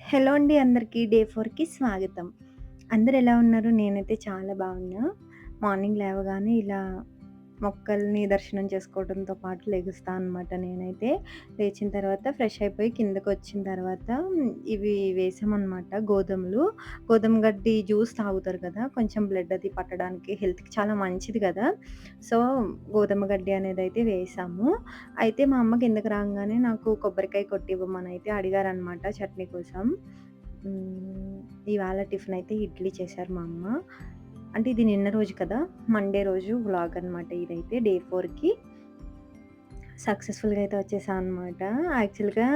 Hello అండి అందరికీ. Day 4కి స్వాగతం. అందరూ ఎలా ఉన్నారు? నేనైతే చాలా బాగున్నా. మార్నింగ్ లేవగానే ఇలా మొక్కల్ని దర్శనం చేసుకోవడంతో పాటు లెగుస్తా అనమాట నేనైతే. లేచిన తర్వాత ఫ్రెష్ అయిపోయి కిందకొచ్చిన తర్వాత ఇవి వేసామనమాట గోధుమలు. గోధుమ గడ్డి జ్యూస్ తాగుతారు కదా! కొంచెం బ్లడ్ అది పట్టడానికి హెల్త్‌కి చాలా మంచిది కదా! సో, గోధుమ గడ్డి అనేదైతే వేసాము. అయితే మా అమ్మ కిందకి రాంగానే నాకు కొబ్బరికాయ కొట్టివ్వమనైతే అడిగారనమాట చట్నీ కోసం. హ్మ్. ఇవాళ టిఫినయితే ఇడ్లీ చేశారు మా అమ్మ. అంటే ఇది నిన్న రోజు కదా! మండే రోజు వ్లాగ్ అనమాట ఇదైతే డే 4కి. సక్సెస్‌ఫుల్‌గా అయితే వచ్చేసా అనమాట. యాక్చువల్‌గా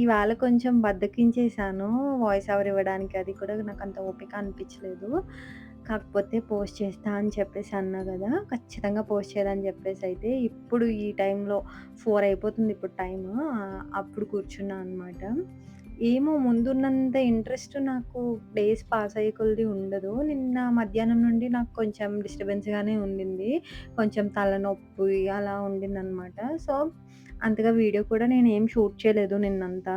ఇవాళ కొంచెం బద్ధకించేసాను. వాయిస్ ఓవర్ ఇవ్వడానికి అది కూడా నాకంత ఓపిక అనిపించలేదు. కాకపోతే పోస్ట్ చేస్తా అని చెప్పేసి అన్నా గదా! ఖచ్చితంగా పోస్ట్ చేయాలని చెప్పేసయితే ఇప్పుడు ఈ టైంలో 4 అయిపోతుంది ఇప్పుడు టైము. అప్పుడు కూర్చున్నా అనమాట. ఏమో ముందున్నంత ఇంట్రెస్ట్ నాకు డేస్ పాస్ అయ్యే కొద్దీ ఉండదు. నిన్న మధ్యాహ్నం నుండి నాకు కొంచెం డిస్టర్బెన్స్‌గానే ఉండింది. కొంచెం తలనొప్పి అలా ఉండిందనమాట. సో, అంతగా వీడియో కూడా నేనేం షూట్ చేయలేదు నిన్నంతా.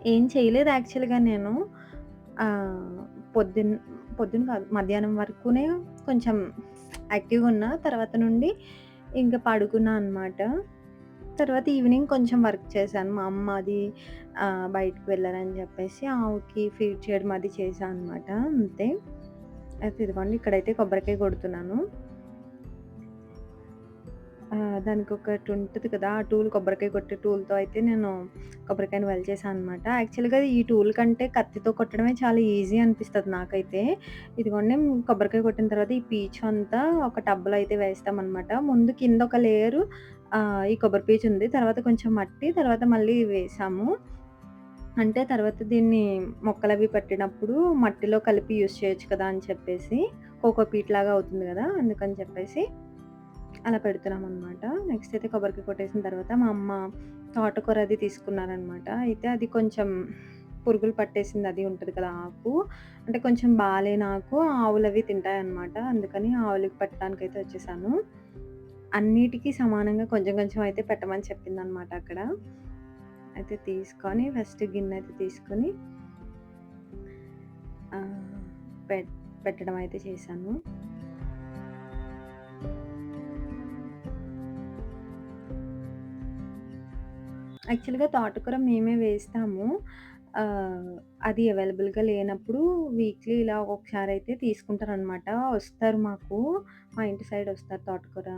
ఏం చేయలేదు యాక్చువల్‌గా నేను. ఆహ్, పొద్దున్న పొద్దున కాదు మధ్యాహ్నం వరకునే కొంచెం యాక్టివ్‌గున్నా. తర్వాత నుండి ఇంక పడుకున్నా అనమాట. తర్వాత ఈవినింగ్ కొంచెం వర్క్ చేశాను. మా అమ్మ అది బయటికి వెళ్లారని చెప్పేసి ఆవుకి ఫీడ్ చేయడం అది చేశా అనమాట. అంతే. అయితే ఇదిగోండి ఇక్కడైతే కొబ్బరికాయ కొడుతున్నాను. దానికొకటి ఉంటది కదా! ఆ టూల్ కొబ్బరికాయ కొట్టే టూల్‌తో అయితే నేను కొబ్బరికాయని వలిచేసాననమాట. యాక్చువల్‌గా ఈ టూల్ కంటే కత్తితో కొట్టడమే చాలా ఈజీ అనిపిస్తది నాకైతే. ఇదిగోండి కొబ్బరికాయ కొట్టిన తర్వాత ఈ పీచు అంతా ఒక టబ్‌లో అయితే వేస్తామనమాట. ముందు కింద ఒక లేయరు ఈ కొబ్బరి పీచు ఉంది. తర్వాత కొంచెం మట్టి, తర్వాత మళ్ళీ వేసాము. అంటే తర్వాత దీన్ని మొక్కలవి పెట్టినప్పుడు మట్టిలో కలిపి యూజ్ చేయొచ్చు కదా! అని చెప్పేసి కోకో పీట్ లాగా అవుతుంది గదా! అందుకని చెప్పేసి అలా పెడుతున్నామనమాట. నెక్స్ట్ అయితే కొబ్బరికాయ కొట్టేసిన తర్వాత మా అమ్మ తోటకూర అది తీసుకున్నారనమాట. అయితే అది కొంచెం పురుగులు పట్టేసింది అది ఉంటది కదా! ఆకు. అంటే కొంచెం బాలేని ఆకు ఆవులవి తింటాయన్నమాట. అందుకని ఆవులకి పెట్టడానికైతే వచ్చేసాను. అన్నిటికి సమానంగా కొంచెం కొంచెం అయితే పెట్టమని చెప్పిందనమాట అక్కడ. అయితే తీసుకొని ఫస్ట్ గిన్నె అయితే తీసుకొని ఆహ్, పెట్ పెట్టడం అయితే చేశాను. యాక్చువల్‌గా తోటకూర మేమే వేస్తాము. ఆహ్, అది అవైలబుల్‌గా లేనప్పుడు వీక్లీ ఇలా ఒకసారయితే తీసుకుంటారనమాట. వస్తారు మాకు. మా ఇంటి సైడ్ వస్తారు తోటకూర,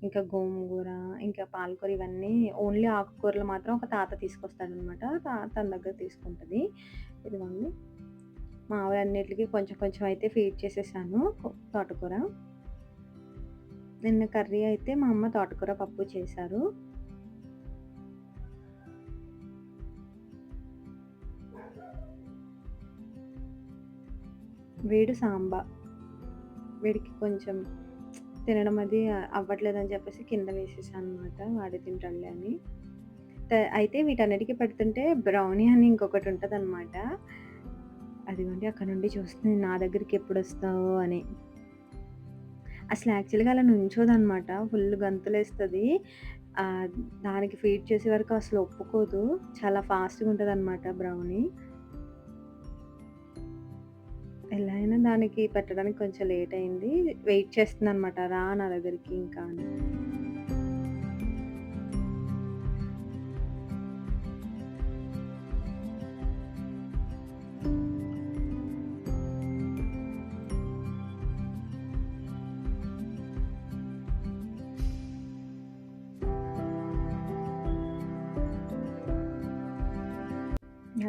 ఇంకా గోంగూర, ఇంకా పాలకూర ఇవన్నీ ఓన్లీ ఆకుకూరలు మాత్రం ఒక తాత తీసుకొస్తాడనమాట. తన దగ్గర తీసుకుంటది. ఇదిగోండి. మా ఆవిడన్నిట్లికి కొంచెం కొంచెం అయితే ఫీడ్ చేసేసాను తోటకూర. నిన్న కర్రీ అయితే మా అమ్మ తోటకూర పప్పు చేశారు. వేడి వీడికి కొంచెం తినడం అది అవ్వట్లేదని చెప్పేసి కింద వేసేసాననమాట. వాడే తింటాడులే అని. అయితే వీటన్నిటికి పెడుతుంటే బ్రౌనీ అని ఇంకొకటుంటదనమాట. అదిగోండి అక్కడ నుండి చూస్తుంది నా దగ్గరికి ఎప్పుడొస్తావో అని. అసలు యాక్చువల్‌గా అలా నుంచోదనమాట. ఫుల్ గంతులేస్తది. ఆహ్, దానికి ఫీడ్ చేసే వరకు అసలు ఒప్పుకోదు. చాలా ఫాస్ట్‌గా ఉంటదనమాట బ్రౌనీ. ఎలా అయినా దానికి పెట్టడానికి కొంచెం లేట్ అయింది. వెయిట్ చేస్తుందనమాట. రా నా దగ్గరికి ఇంకా అని.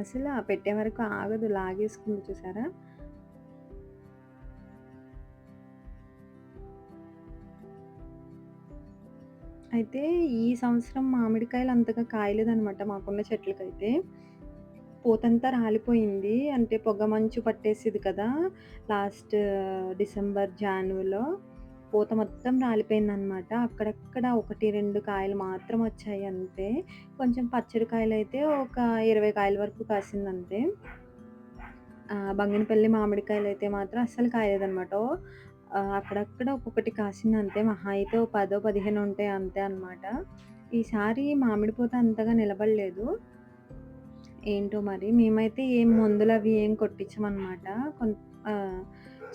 అసల పెట్టే వరకు ఆగదు. లాగేసుకుంది చూసారా? అయితే ఈ సంవత్సరం మామిడికాయలు అంతగా కాయలేదనమాట మాకున్న చెట్లకైతే. పూతంతా రాలిపోయింది. అంటే పొగ మంచు పట్టేసిది కదా! లాస్ట్ డిసెంబర్, జాన్‌లో పూత మొత్తం రాలిపోయిందనమాట. అక్కడక్కడ 1, 2 కాయలు మాత్రం వచ్చాయి అంతే. కొంచెం పచ్చడి కాయలైతే ఒక 20 కాయల వరకు కాసిందంతే. బంగినపల్లి మామిడికాయలైతే మాత్రం అస్సలు కాయలేదనమాట. అక్కడక్కడ ఒక్కొక్కటి కాసిందంతే. మహా అయితే ఓ 10, 15 ఉంటాయి అంతే అనమాట. ఈసారి మామిడి పూత అంతగా నిలబడలేదు. ఏంటో మరి మేమైతే ఏం మందులవి ఏం కొట్టించమనమాట. కొన్ ఆహ్,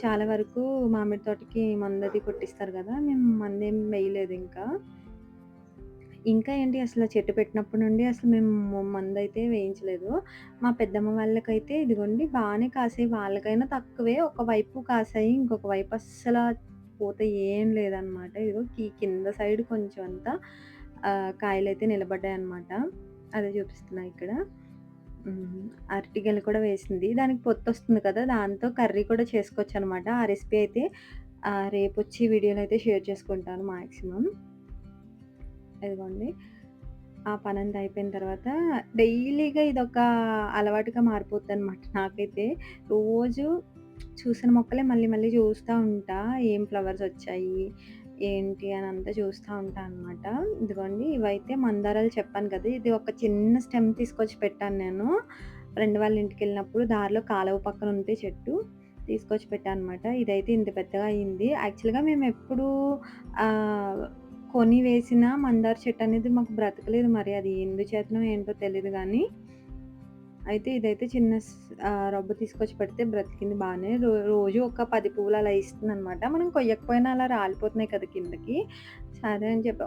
చాలా వరకు మామిడి తోటకి మందది కొట్టిస్తారు గదా! మేము మందేం వేయలేదింకా. ఇంకా ఏంటి అసల చెట్టు పెట్టినప్పటి నుండి అసలు మేము మందయితే వేయించలేదు. మా పెద్దమ్మ వాళ్ళకైతే ఇదిగోండి బానే కాసాయి. వాళ్ళకైనా తక్కువే. ఒకవైపు కాసాయి. ఇంకొక వైపు అస్సల పూత ఏం లేదనమాట. ఇదిగో కింద సైడ్ కొంచెం అంతా కాయలైతే నిలబడ్డాయనమాట. అదే చూపిస్తున్నా ఇక్కడ. అరటిగెల కూడా వేసింది. దానికి పొత్తొస్తుంది కదా! దాంతో కర్రీ కూడా చేసుకోవచ్చనమాట. ఆ రెసిపీ అయితే రేపొచ్చి వీడియోలో అయితే షేర్ చేసుకుంటాను మాక్సిమం. ఇదిగోండి. ఆ పనంతా అయిపోయిన తర్వాత డైలీగా ఇదొక అలవాటుగా మారిపోద్దనమాట నాకైతే. రోజు చూసిన మొక్కలే మళ్ళీ మళ్ళీ చూస్తా ఉంటా. ఏం ఫ్లవర్స్ వచ్చాయి, ఏంటి అని అంతా చూస్తా ఉంటా అనమాట. ఇదిగోండి ఇవైతే మందారాలు చెప్పాను కదా! ఇది ఒక చిన్న స్టెమ్ తీసుకొచ్చి పెట్టాను నేను. ఫ్రెండ్ వాళ్ళ ఇంటికెళ్ళినప్పుడు దారిలో కాలువ పక్కన ఉంటే చెట్టు తీసుకొచ్చి పెట్టా అనమాట. ఇదైతే ఇంత పెద్దగా అయింది. యాక్చువల్‌గా మేమెప్పుడూ ఆహ్ కొని వేసిన మందార చెట్టనేది మాకు బ్రతకలేదు. మరి అది ఎందుచేతనో ఏంటో తెలీదు గానీ, అయితే ఇదైతే రబ్బ తీసుకొచ్చి పెడితే బ్రతికింది బానే. రోజు ఒక 10 పువ్వులు అలా ఇస్తుందనమాట. మనం కొయ్యకపోయినా అలా రాలిపోతున్నాయి కదా కిందకి. సరే అని చెప్పి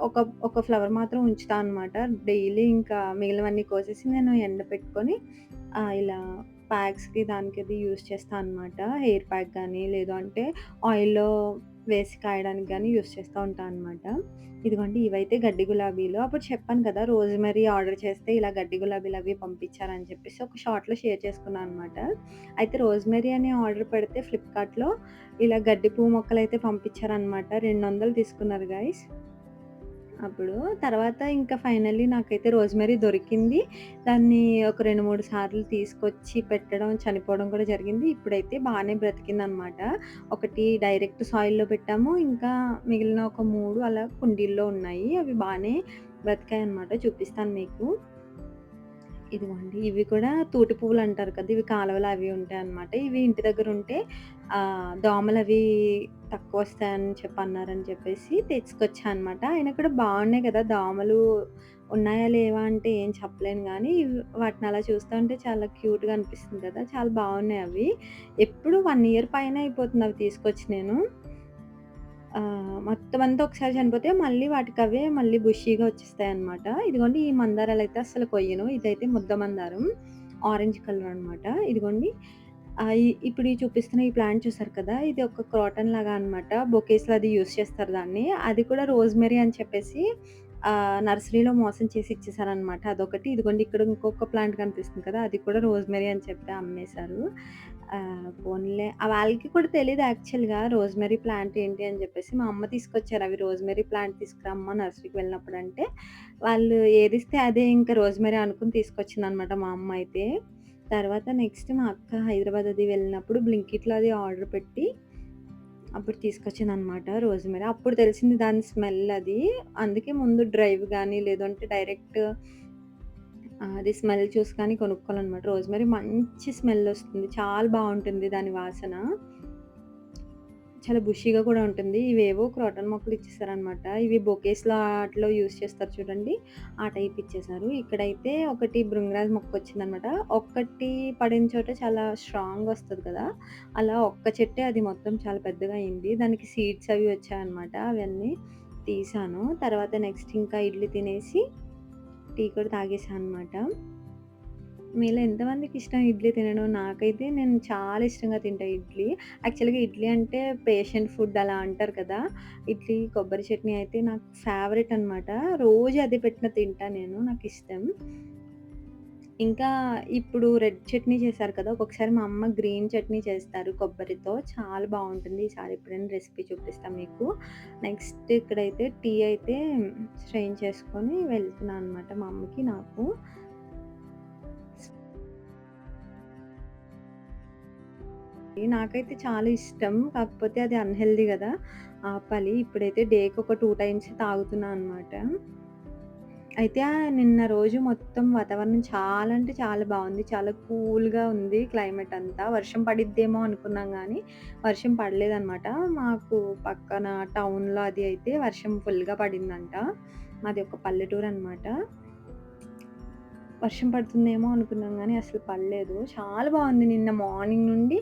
ఒక ఫ్లవర్ మాత్రం ఉంచుతా అనమాట. డైలీ ఇంకా మిగిలినవన్నీ కోసేసి నేను ఎండపెట్టుకొని ఇలా ప్యాక్స్‌కి దానికి అది యూజ్ చేస్తా అనమాట. హెయిర్ ప్యాక్ గానీ, లేదు అంటే ఆయిల్‌లో వేసి కాయడానికి గానీ యూజ్ చేస్తా ఉంటా అనమాట. ఇదిగోండి ఇవైతే గడ్డి గులాబీలు. అప్పుడు చెప్పాను కదా! రోజ్‌మెరీ ఆర్డర్ చేస్తే ఇలా గడ్డి గులాబీలవి పంపించారని చెప్పేసి ఒక షార్ట్‌లో షేర్ చేసుకున్నా అనమాట. అయితే రోజ్‌మెరీ అని ఆర్డర్ పెడితే ఫ్లిప్‌కార్ట్‌లో ఇలా గడ్డి పువ్వు మొక్కలైతే పంపించారనమాట. 200 తీసుకున్నారు గైస్. అప్పుడు తర్వాత ఇంకా ఫైనల్లీ నాకైతే రోజ్‌మెరీ దొరికింది. దాన్ని ఒక 2, 3 సార్లు తీసుకొచ్చి పెట్టడం, చనిపోవడం కూడా జరిగింది. ఇప్పుడైతే బానే బ్రతికిందనమాట. ఒకటి డైరెక్ట్ సాయిల్‌లో పెట్టాము. ఇంకా మిగిలిన ఒక 3 అలా కుండీల్లో ఉన్నాయి. అవి బానే బ్రతికాయనమాట. చూపిస్తాను మీకు. ఇదిగోండి. ఇవి కూడా తూటి పువ్వులంటారు కదా! ఇవి కాలువలో అవి ఉంటాయన్నమాట. ఇవి ఇంటి దగ్గరుంటే దోమలవి తక్కువొస్తాయని అన్నారని చెప్పేసి తెచ్చుకొచ్చా అనమాట. అయినా కూడా బావున్నాయి కదా! దోమలు ఉన్నాయా? లేవా? అంటే ఏం చెప్పలేను గానీ, వాటిని అలా చూస్తా ఉంటే చాలా క్యూట్‌గా అనిపిస్తుంది కదా! చాలా బావున్నాయి అవి. ఎప్పుడు 1 ఇయర్ పైనే అయిపోతుంది అవి తీసుకొచ్చి నేను. మొత్తం అంతా ఒకసారి చనిపోతే మళ్ళీ వాటికవే మళ్ళీ బుషీగా వచ్చేస్తాయన్నమాట. ఇదిగోండి ఈ మందారాలైతే అస్సలు కొయ్యను. ఇదైతే ముద్ద మందారం. ఆరెంజ్ కలర్ అనమాట. ఇదిగోండి ఇప్పుడు ఈ చూపిస్తున్న ఈ ప్లాంట్ చూసారు కదా! ఇది ఒక క్రాటన్ లాగా అనమాట. బొకేస్‌లో అది యూజ్ చేస్తారు దాన్ని. అది కూడా రోజ్‌మెరీ అని చెప్పేసి నర్సరీలో మోసం చేసి ఇచ్చేసారనమాట. అదొకటి. ఇదిగోండి ఇక్కడ ఇంకొక ప్లాంట్ కనిపిస్తుంది కదా! అది కూడా రోజ్‌మెరీ అని చెప్పి అమ్మేశారు. పోనీలే వాళ్ళకి కూడా తెలీదు యాక్చువల్‌గా రోజ్‌మెరీ ప్లాంట్ ఏంటి అని జెప్పేసి. మా అమ్మ తీసుకొచ్చారు. అవి రోజ్‌మెరీ ప్లాంట్ తీసుకురమ్మా నర్సరీకి వెళ్ళినప్పుడంటే, వాళ్ళు ఏదిస్తే అదే ఇంకా రోజ్‌మెరీ అనుకుని తీసుకొచ్చిందనమాట మా అమ్మ అయితే. తర్వాత నెక్స్ట్ మా అక్క హైదరాబాద్ అది వెళ్ళినప్పుడు బ్లింకిట్‌లో అది ఆర్డర్ పెట్టి, అప్పుడు తీసుకొచ్చిందనమాట రోజ్‌మెరీ. అప్పుడు తెలిసింది దాని స్మెల్ అది. అందుకే ముందు డ్రైవ్ గాని, లేదంటే డైరెక్ట్ అది స్మెల్ చూసి కానీ కొనుక్కోవాలనమాట. రోజ్‌మెరీ మంచి స్మెల్లొస్తుంది. చాలా బావుంటుంది దాని వాసన. చాలా బుషీగా కూడా ఉంటుంది. ఇవేవో క్రోటన్ మొక్కలు ఇచ్చేసారనమాట. ఇవి బొకేస్‌లో ఆటిలో యూజ్ చేస్తారు చూడండి. ఆ టైప్ ఇచ్చేసారు. ఇక్కడైతే ఒకటి భృంగరాజ్ మొక్కొచ్చిందనమాట. ఒక్కటి పడిన చోట చాలా స్ట్రాంగ్‌గా వస్తది కదా! అలా ఒక్క చెట్టే అది మొత్తం చాలా పెద్దగా అయింది. దానికి సీడ్స్ అవి వచ్చాయన్నమాట. అవన్నీ తీసాను. తర్వాత నెక్స్ట్ ఇంకా ఇడ్లీ తినేసి టీ కూడా తాగేసా అనమాట. మీలో ఎంతమందికి ఇష్టం ఇడ్లీ తినడం? నాకైతే నేను చాలా ఇష్టంగా తింటా ఇడ్లీ. యాక్చువల్‌గా ఇడ్లీ అంటే పేషెంట్ ఫుడ్ అలా అంటారు కదా! ఇడ్లీ, కొబ్బరి చట్నీ అయితే నాకు ఫేవరెట్ అనమాట. రోజు అదే పెట్టినా తింటా నేను. నాకిష్టం. ఇంకా ఇప్పుడు రెడ్ చట్నీ చేశారు కదా! ఒక్కొక్కసారి మా అమ్మ గ్రీన్ చట్నీ చేస్తారు కొబ్బరితో. చాలా బావుంటుంది. ఈసారి ఎప్పుడైనా రెసిపీ చూపిస్తా మీకు. నెక్స్ట్ ఇక్కడైతే టీ అయితే స్ట్రెయిన్ చేసుకొని వెళ్తున్నా అనమాట మా అమ్మకి, నాకు. నాకైతే చాలా ఇష్టం. కాకపోతే అది అన్‌హెల్తీ గదా! ఆపాలి. ఇప్పుడైతే డేకి ఒక 2 టైమ్స్ తాగుతున్నా అనమాట. అయితే నిన్న రోజు మొత్తం వాతావరణం చాలా అంటే చాలా బావుంది. చాలా కూల్‌గా ఉంది క్లైమేట్ అంతా. వర్షం పడిద్దేమో అనుకున్నాం గానీ, వర్షం పడలేదనమాట. మాకు పక్కన టౌన్‌లో అది అయితే వర్షం ఫుల్‌గా పడిందంట. మాది ఒక పల్లెటూరనమాట. వర్షం పడుతుందేమో అనుకున్నాం గానీ అసలు పడలేదు. చాలా బావుంది. నిన్న మార్నింగ్ నుండి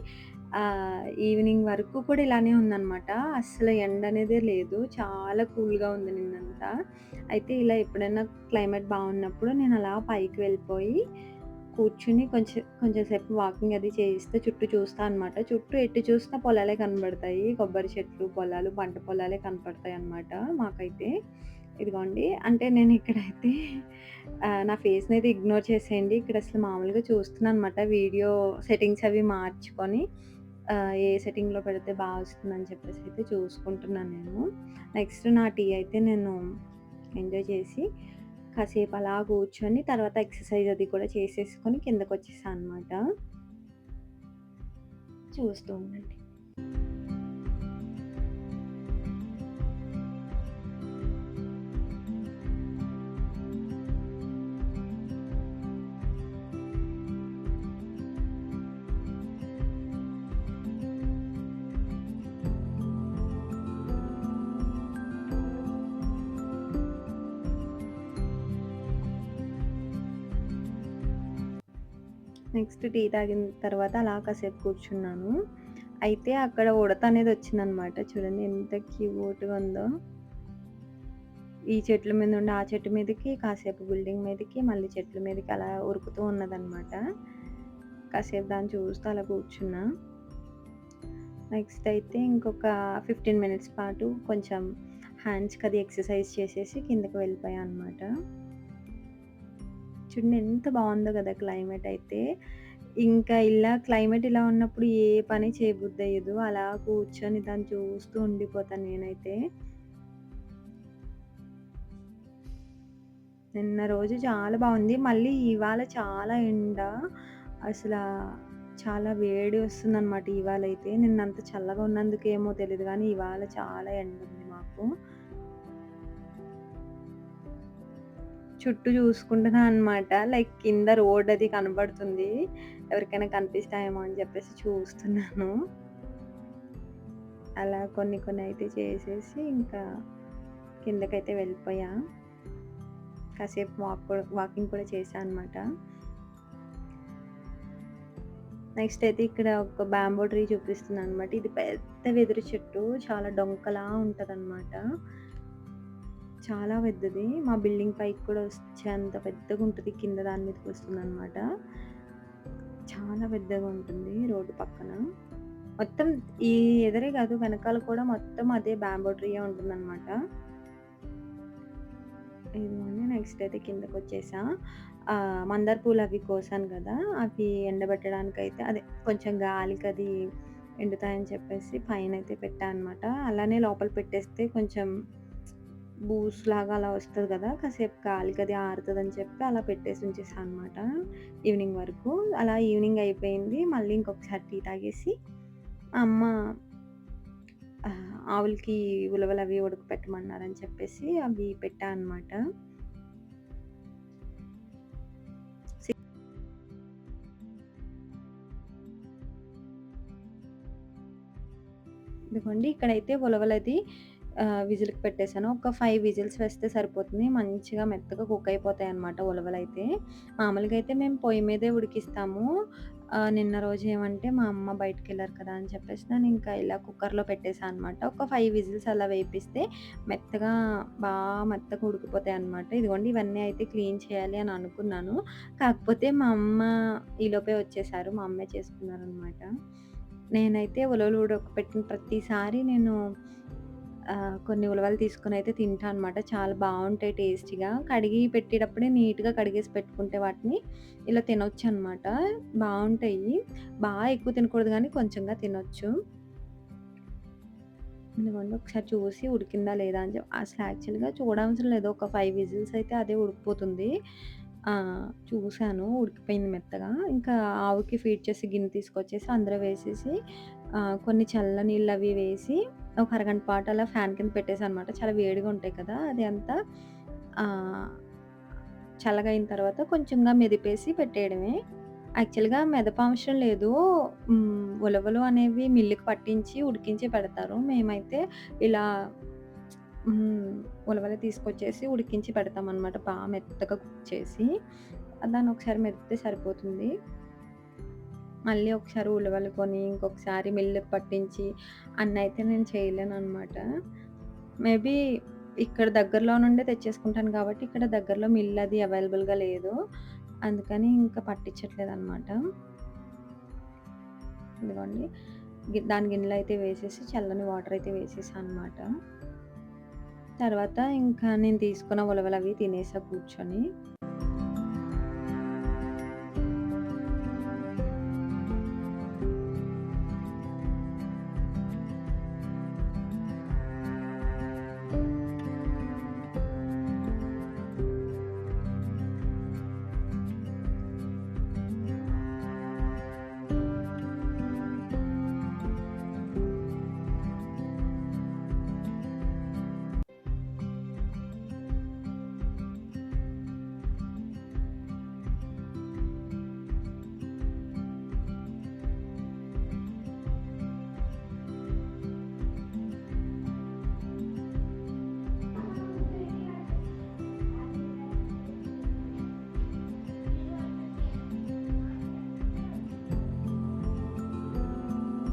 ఈవినింగ్ వరకు కూడా ఇలానే ఉందనమాట. అస్సలు ఎండనేదే లేదు. చాలా కూల్‌గా ఉంది నిన్నంతా. అయితే ఇలా ఎప్పుడైనా క్లైమేట్ బావున్నప్పుడు నేనలా పైకి వెళ్ళిపోయి కూర్చుని కొంచెం సేపు వాకింగ్ అది చేయిస్తే చుట్టూ చూస్తా అనమాట. చుట్టూ ఎటు చూసినా పొలాలే కనబడతాయి. కొబ్బరి చెట్లు, పొలాలు, పంట పొలాలే కనపడతాయన్నమాట మాకైతే. ఇదిగోండి అంటే నేనిక్కడైతే నా ఫేస్‌నైతే ఇగ్నోర్ చేసేయండి. ఇక్కడసలు మామూలుగా చూస్తున్నాననమాట. వీడియో సెట్టింగ్స్ అవి మార్చుకొని ఏ సెట్టింగ్‌లో పెడితే బా వస్తుందని చెప్పేసయితే చూసుకుంటున్నాను నేను. నెక్స్ట్ నా టీ అయితే నేను ఎంజాయ్ చేసి కాసేపు అలా కూర్చొని తర్వాత ఎక్సర్సైజ్ అది కూడా చేసేసుకొని కిందకొచ్చేసా అనమాట. చూస్తూ ఉండండి. నెక్స్ట్ టీ తాగిన తర్వాత అలా కాసేపు కూర్చున్నాను. అయితే అక్కడ ఉడత అనేది వచ్చిందనమాట. చూడండి ఎంత క్యూట్‌గా ఉందో. ఈ చెట్ల మీద నుండి ఆ చెట్టు మీదకి, కాసేపు బిల్డింగ్ మీదకి, మళ్ళీ చెట్ల మీదకి అలా ఉరుకుతూ ఉన్నదనమాట. కాసేపు దాన్ని చూస్తూ అలా కూర్చున్నా. నెక్స్ట్ అయితే ఇంకొక 15 మినిట్స్ పాటు కొంచెం హ్యాండ్స్‌కి అది ఎక్సర్సైజ్ చేసేసి కిందకి వెళ్ళిపోయా అనమాట. చూడండి ఎంత బావుందో గదా! క్లైమేట్ అయితే. ఇంకా ఇలా క్లైమేట్ ఇలా ఉన్నప్పుడు ఏ పని చేయబుద్దయ్యదు. అలా కూర్చొని దాన్ని చూస్తూ ఉండిపోతాను నేనైతే. నిన్న రోజు చాలా బావుంది. మళ్ళీ ఇవాళ చాలా ఎండ. అసలా చాలా వేడి వస్తుందనమాట ఇవాళైతే. నిన్నంత చల్లగా ఉన్నందుకేమో తెలీదు గానీ, ఇవాళ చాలా ఎండుంది మాకు. చుట్టూ చూసుకుంటున్నా అనమాట. లైక్ కింద రోడ్ అది కనబడుతుంది. ఎవరికైనా కనిపిస్తాయేమో అని చెప్పేసి చూస్తున్నాను. అలా కొన్ని కొన్ని అయితే చేసేసి ఇంకా కిందకైతే వెళ్ళిపోయా. కాసేపు వాకింగ్ కూడా చేశా అనమాట. నెక్స్ట్ అయితే ఇక్కడ ఒక బాంబో ట్రీ చూపిస్తున్నాననమాట. ఇది పెద్ద వెదురు చెట్టు. చాలా డొంకలా ఉంటదనమాట. చాలా పెద్దది. మా బిల్డింగ్ పైకి కూడా వచ్చేంత పెద్దగుంటది. కింద దాని మీదకొస్తుందనమాట. చాలా పెద్దగా ఉంటుంది రోడ్డు పక్కన. మొత్తం ఈ ఎదరే కాదు వెనకాల కూడా మొత్తం అదే బాంబో ట్రీయే ఉంటుందనమాట. ఇదిగోండి నెక్స్ట్ అయితే కిందకొచ్చేసా. మందార పూలవి కోసాను గదా! అవి ఎండబెట్టడానికైతే అదే కొంచెం గాలికది ఎండుతాయని చెప్పేసి పైనైతే పెట్టా అనమాట. అలానే లోపల పెట్టేస్తే కొంచెం బూస్‌లాగా అలా వస్తది గదా! కాసేపు గాలికది ఆరుతదని చెప్పి అలా పెట్టేసి ఉంచేసా అనమాట ఈవినింగ్ వరకు. అలా ఈవినింగ్ అయిపోయింది. మళ్ళీ ఇంకొకసారి టీ తాగేసి అమ్మ ఆవులకి ఉలవలవి ఉడకపెట్టమన్నారని చెప్పేసి అవి పెట్టా అనమాట. ఇదిగోండి ఇక్కడైతే ఉలవలది విజిల్‌కి పెట్టేసాను. ఒక 5 విజిల్స్ వేస్తే సరిపోతుంది. మంచిగా మెత్తగా కుక్ అయిపోతాయన్నమాట ఉలవలైతే. మామూలుగా అయితే మేము పొయ్యి మీదే ఉడికిస్తాము. నిన్న రోజు ఏమంటే మా అమ్మ బయటికెళ్లారు కదా! అని చెప్పేసి నేను ఇంకా ఇలా కుక్కర్‌లో పెట్టేసా అనమాట. ఒక 5 విజిల్స్ అలా వేపిస్తే మెత్తగా మెత్తగా ఉడికిపోతాయన్నమాట. ఇదిగోండి ఇవన్నీ అయితే క్లీన్ చేయాలి అని అనుకున్నాను. కాకపోతే మా అమ్మ ఈలోపే వచ్చేసారు. మా అమ్మే చేసుకున్నారనమాట. నేనైతే ఉలవలు ఉడకపెట్టిన ప్రతిసారి నేను కొన్ని ఉలవలు తీసుకొనైతే తింటా అనమాట. చాలా బావుంటాయి టేస్టీగా. కడిగి పెట్టేటప్పుడే నీట్‌గా కడిగేసి పెట్టుకుంటే వాటిని ఇలా తినొచ్చనమాట. బావుంటాయి. ఎక్కువ తినకూడదు గానీ కొంచెంగా తినొచ్చు. ఇదిగోండి ఒకసారి చూసి ఉడికిందా లేదా అని అసలు యాక్చువల్‌గా చూడవసరం లేదు. ఒక 5 విజిల్స్ అయితే అదే ఉడికిపోతుంది. చూసాను ఉడికిపోయింది మెత్తగా. ఇంకా ఆవుకి ఫీడ్ చేసి గిన్నె తీసుకొచ్చేసి అందులో వేసేసి కొన్ని చల్ల నీళ్ళవి వేసి ఒక అరగంట పాటు అలా ఫ్యాన్ కింద పెట్టేసానమాట. చాలా వేడిగా ఉంటాయి కదా! అది అంతా ఆహ్, చల్లగా అయిన తర్వాత కొంచెంగా మెదిపేసి పెట్టేయడమే. యాక్చువల్‌గా మెదపవసరం లేదు. ఉలవలు అనేవి మిల్లుకి పట్టించి, ఉడికించి పెడతారు. మేమైతే ఇలా హ్మ్. ఉలవలు తీసుకొచ్చేసి ఉడికించి పెడతామనమాట. మెత్తగా కుక్ చేసి. దాన్ని ఒకసారి మెదిపితే సరిపోతుంది. మళ్ళీ ఒకసారి ఉలవలు కొని, ఇంకొకసారి మిల్లుకి పట్టించి అన్నయితే నేను చేయలేననమాట. మేబీ ఇక్కడ దగ్గరలో నుండే తెచ్చేసుకుంటాను కాబట్టి, ఇక్కడ దగ్గరలో మిల్ అది అవైలబుల్‌గా లేదు. అందుకని ఇంకా పట్టించట్లేదనమాట. ఇదిగోండి. దాని గిన్నెలో అయితే వేసేసి చల్లని వాటర్ అయితే వేసేసా అనమాట. తర్వాత ఇంకా నేను తీసుకున్న ఉలవలవి తినేసా కూర్చొని.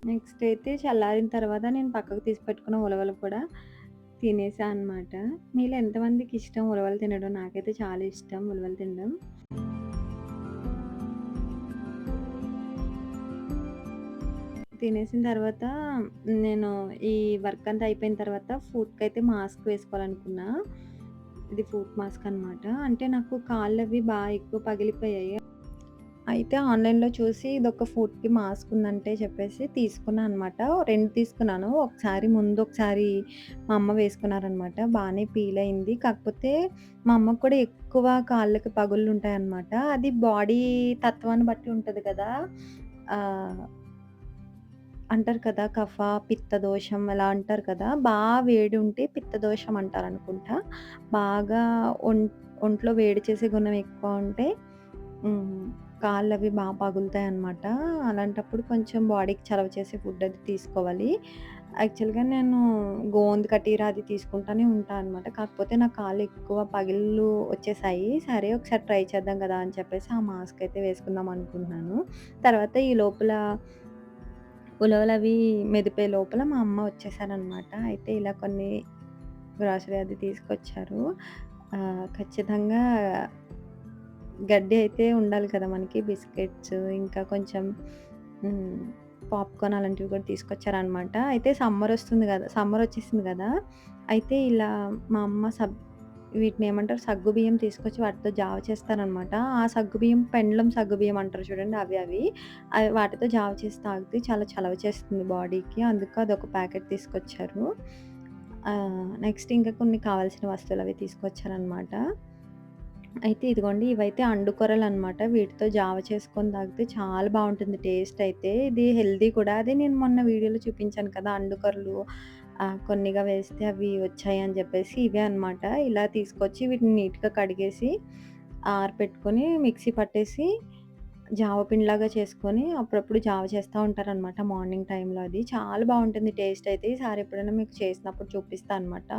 నెక్స్ట్ అయితే చల్లారిన తర్వాత నేను పక్కకు తీసి పెట్టుకున్న ఉలవలు కూడా తినేసా అనమాట. మీలో ఎంతమందికి ఇష్టం ఉలవలు తినడం? నాకైతే చాలా ఇష్టం ఉలవలు తినడం. తినేసిన తర్వాత నేను ఈ వర్క్ అంతా అయిపోయిన తర్వాత ఫుట్‌కైతే మాస్క్ వేసుకోవాలనుకున్నా. ఇది ఫుట్ మాస్క్ అనమాట. అంటే నాకు కాళ్ళవి ఎక్కువ పగిలిపోయాయి. అయితే ఆన్‌లైన్‌లో చూసి ఇదొక ఫుట్‌కి మాస్క్ ఉందంటే చెప్పేసి తీసుకున్నా అనమాట. 2 తీసుకున్నాను. ఒకసారి మా అమ్మ వేసుకున్నారనమాట. బానే పీల్ అయింది. కాకపోతే మా అమ్మకి కూడా ఎక్కువ కాళ్ళకి పగుళ్ళుంటాయనమాట. అది బాడీ తత్వాన్ని బట్టి ఉంటది కదా! ఆహ్, అంటారు కదా! కఫ, పిత్త దోషం అలా అంటారు కదా! వేడి ఉంటే పిత్త దోషం అంటారనుకుంటా. బాగా ఒం ఒంట్లో వేడి చేసే గుణం ఎక్కువ ఉంటే హ్మ్. కాళ్ళవి పగులుతాయనమాట. అలాంటప్పుడు కొంచెం బాడీకి చలవ చేసే ఫుడ్ అది తీసుకోవాలి. యాక్చువల్‌గా నేను గోంద్ కటీరా అది తీసుకుంటానే ఉంటా అనమాట. కాకపోతే నా కాళ్ళు ఎక్కువ పగిళ్ళు వచ్చేసాయి. సరే ఒకసారి ట్రై చేద్దాం కదా! అని చెప్పేసి ఆ మాస్క్ అయితే వేసుకుందాం అనుకుంటున్నాను. తర్వాత ఈ లోపల ఉలవలవి మెదిపే లోపల మా అమ్మ వచ్చేసారనమాట. అయితే ఇలా కొన్ని గ్రాసరీ అది తీసుకొచ్చారు. ఖచ్చితంగా గడ్డి అయితే ఉండాలి కదా! మనకి బిస్కెట్స్ ఇంకా కొంచెం హ్మ్. పాప్‌కార్న్ అలాంటివి కూడా తీసుకొచ్చారనమాట. అయితే సమ్మర్ వచ్చేసింది గదా! అయితే ఇలా మా అమ్మ వీటినేమంటారు సగ్గుబియ్యం తీసుకొచ్చి వాటితో జావ చేస్తారనమాట. ఆ సగ్గుబియ్యం పెండలం సగ్గుబియ్యం అంటారు చూడండి అవి వాటితో జావ చేసి తాగితే చాలా చలవ చేస్తుంది బాడీకి. అందుకు అదొక ప్యాకెట్ తీసుకొచ్చారు. నెక్స్ట్ ఇంకా కొన్ని కావాల్సిన వస్తువులవి తీసుకొచ్చారనమాట. అయితే ఇదిగోండి ఇవైతే అండుకొరలనమాట. వీటితో జావ చేసుకొని తాగితే చాలా బావుంటుంది టేస్ట్ అయితే. ఇది హెల్తీ కూడా. అదే నేను మొన్న వీడియోలో చూపించాను కదా! అండుకొరలు కొన్నిగా వేస్తే అవి వచ్చాయి అని చెప్పేసి ఇవే అనమాట. ఇలా తీసుకొచ్చి వీటిని నీట్‌గా కడిగేసి ఆరపెట్టుకొని మిక్సీ పట్టేసి జావ పిండిలాగా చేసుకొని అప్పుడప్పుడు జావ చేస్తా ఉంటారనమాట మార్నింగ్ టైంలో అది. చాలా బావుంటుంది టేస్ట్ అయితే. ఈసారి ఎప్పుడైనా మీకు చేసినప్పుడు చూపిస్తా అనమాట.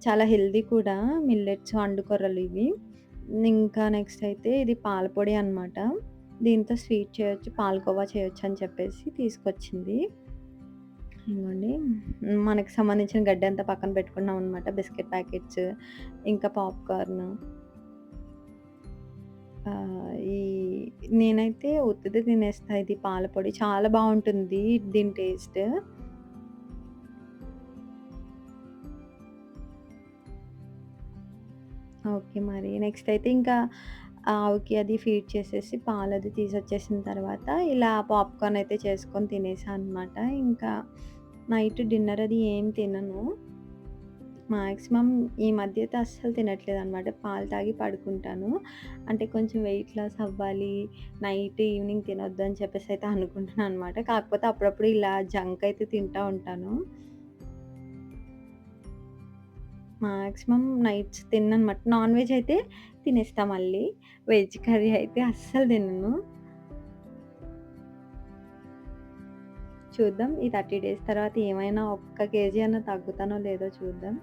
చాలా హెల్తీ కూడా మిల్లెట్స్ అండుకొర్రలు ఇవి. ఇంకా నెక్స్ట్ అయితే ఇది పాల పొడి అనమాట. దీంతో స్వీట్ చేయొచ్చు, పాలకోవా చేయొచ్చు అని చెప్పేసి తీసుకొచ్చింది. ఇదిగోండి మనకి సంబంధించిన గడ్డంతా పక్కన పెట్టుకున్నాం అనమాట. బిస్కెట్ ప్యాకెట్స్, ఇంకా పాప్‌కార్న్. ఈ నేనైతే ఉత్తిదే తినేస్తా ఇది పాల పొడి. చాలా బావుంటుంది దీని టేస్ట్. ఓకే. మరి నెక్స్ట్ అయితే ఇంకా ఆవుకి అది ఫీడ్ చేసేసి పాలది తీసొచ్చేసిన తర్వాత ఇలా పాప్‌కార్న్ అయితే చేసుకొని తినేసా అనమాట. ఇంకా నైట్ డిన్నర్ అది ఏం తినను. మాక్సిమం ఈ మధ్య అయితే అస్సలు తినట్లేదనమాట. పాలు తాగి పడుకుంటాను. అంటే కొంచెం వెయిట్ లాస్ అవ్వాలి, ఈవినింగ్ తినొద్దు అని చెప్పేసి అయితే అనుకుంటున్నాననమాట. కాకపోతే అప్పుడప్పుడు ఇలా జంక్ అయితే తింటా ఉంటాను. మాక్సిమం నైట్స్ తినననమాట. నాన్ వెజ్ అయితే తినేస్తా మళ్ళీ. వెజ్ కర్రీ అయితే అస్సలు తినను. చూద్దాం ఈ 30 డేస్ తర్వాత ఏమైనా ఒక్క కేజీ అన్నా తగ్గుతానో లేదో చూద్దాం.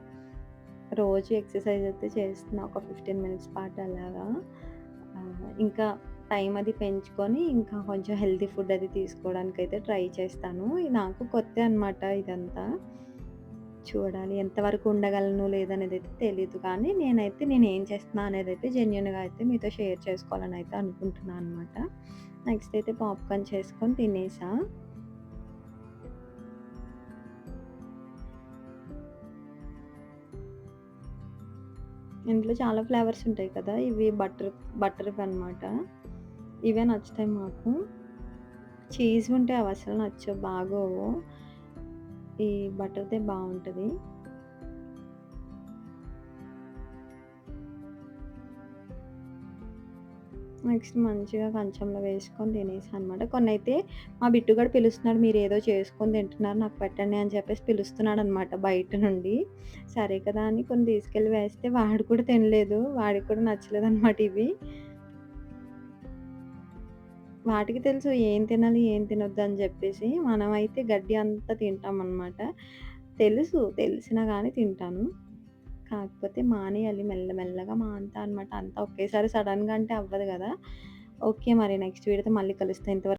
రోజు ఎక్సర్సైజ్ అయితే చేస్తున్నా ఒక 15 మినిట్స్ పాటు అలాగా. ఇంకా టైం అది పెంచుకొని, ఇంకా కొంచెం హెల్తీ ఫుడ్ అది తీసుకోవడానికైతే ట్రై చేస్తాను. ఇది నాకు కొత్తే అనమాట ఇదంతా. చూడాలి ఎంతవరకు ఉండగలను లేదనేదైతే తెలీదు. కానీ నేనేం చేస్తున్నా అనేదైతే జెన్యూన్‌గా అయితే మీతో షేర్ చేసుకోవాలనైతే అనుకుంటున్నా అనమాట. నెక్స్ట్ అయితే పాప్‌కార్న్ చేసుకొని తినేసా. ఇందులో చాలా ఫ్లేవర్స్ ఉంటాయి కదా! ఇవి బటర్‌వనమాట. ఇవే నచ్చుతాయి మాకు. చీజ్ ఉంటే అవసలు నచ్చవు. బాగోవు. ఈ బటర్‌దే బావుంటది. నెక్స్ట్ మంచిగా కంచంలో వేసుకొని తినేసాననమాట. కొన్నైతే మా బిట్టుగాడు పిలుస్తున్నాడు, "మీరేదో చేసుకొని తింటున్నారు నాకు పెట్టండి" అని చెప్పేసి పిలుస్తున్నాడనమాట బయట నుండి. సరే కదా అని కొన్ని తీసుకెళ్ళి వేస్తే వాడు కూడా తినలేదు. వాడికి కూడా నచ్చలేదనమాట ఇవి. వాటికి తెలుసు ఏం తినాలి, ఏం తినొద్దని జెప్పేసి. మనమైతే గడ్డి అంతా తింటామనమాట. తెలిసినా గానీ తింటాను. కాకపోతే మానేయాలి మెల్లగా మానుతా అనమాట. అంతా ఒకేసారి సడెన్‌గా అంటే అవ్వదు గదా! ఓకే. మరి నెక్స్ట్ వీడియోతో మళ్ళీ కలుస్తా. ఇంతవరకు